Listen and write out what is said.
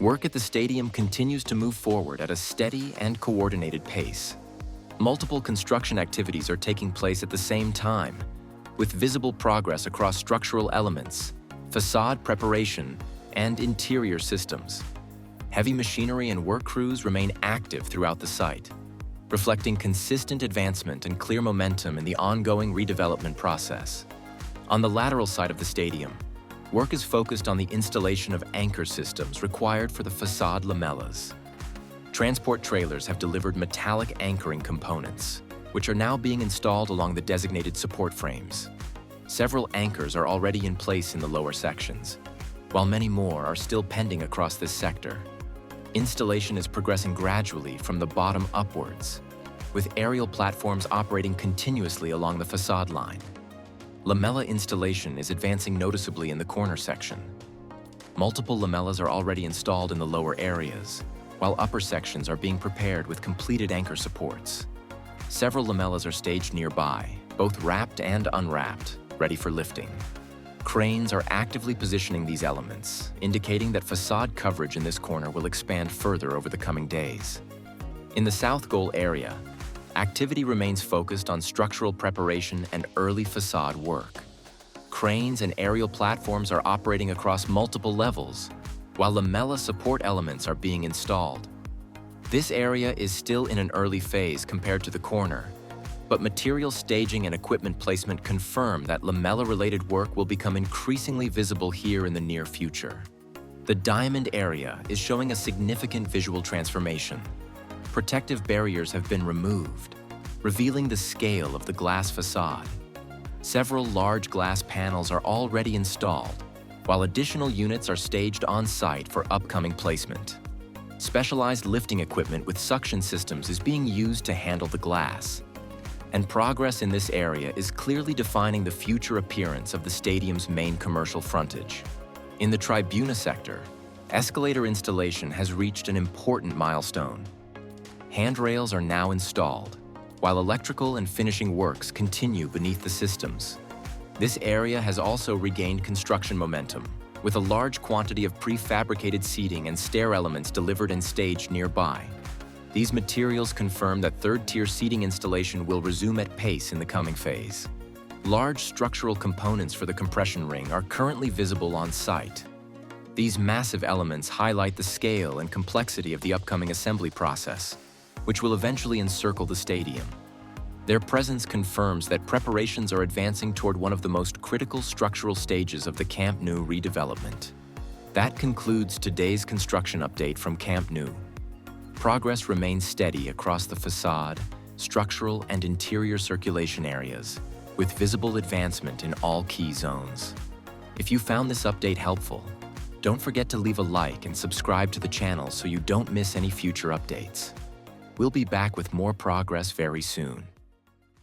Work at the stadium continues to move forward at a steady and coordinated pace. Multiple construction activities are taking place at the same time, with visible progress across structural elements, facade preparation, and interior systems. Heavy machinery and work crews remain active throughout the site, reflecting consistent advancement and clear momentum in the ongoing redevelopment process. On the lateral side of the stadium, work is focused on the installation of anchor systems required for the facade lamellas. Transport trailers have delivered metallic anchoring components, which are now being installed along the designated support frames. Several anchors are already in place in the lower sections, while many more are still pending across this sector. Installation is progressing gradually from the bottom upwards, with aerial platforms operating continuously along the facade line. Lamella installation is advancing noticeably in the corner section. Multiple lamellas are already installed in the lower areas, while upper sections are being prepared with completed anchor supports. Several lamellas are staged nearby, both wrapped and unwrapped, ready for lifting. Cranes are actively positioning these elements, indicating that facade coverage in this corner will expand further over the coming days. In the south goal area, activity remains focused on structural preparation and early facade work. Cranes and aerial platforms are operating across multiple levels, while lamella support elements are being installed. This area is still in an early phase compared to the corner, but material staging and equipment placement confirm that lamella-related work will become increasingly visible here in the near future. The diamond area is showing a significant visual transformation. Protective barriers have been removed, revealing the scale of the glass facade. Several large glass panels are already installed, while additional units are staged on site for upcoming placement. Specialized lifting equipment with suction systems is being used to handle the glass, and progress in this area is clearly defining the future appearance of the stadium's main commercial frontage. In the Tribuna sector, escalator installation has reached an important milestone. Handrails are now installed, while electrical and finishing works continue beneath the systems. This area has also regained construction momentum, with a large quantity of prefabricated seating and stair elements delivered and staged nearby. These materials confirm that third-tier seating installation will resume at pace in the coming phase. Large structural components for the compression ring are currently visible on site. These massive elements highlight the scale and complexity of the upcoming assembly process, which will eventually encircle the stadium. Their presence confirms that preparations are advancing toward one of the most critical structural stages of the Camp Nou redevelopment. That concludes today's construction update from Camp Nou. Progress remains steady across the facade, structural and interior circulation areas, with visible advancement in all key zones. If you found this update helpful, don't forget to leave a like and subscribe to the channel so you don't miss any future updates. We'll be back with more progress very soon.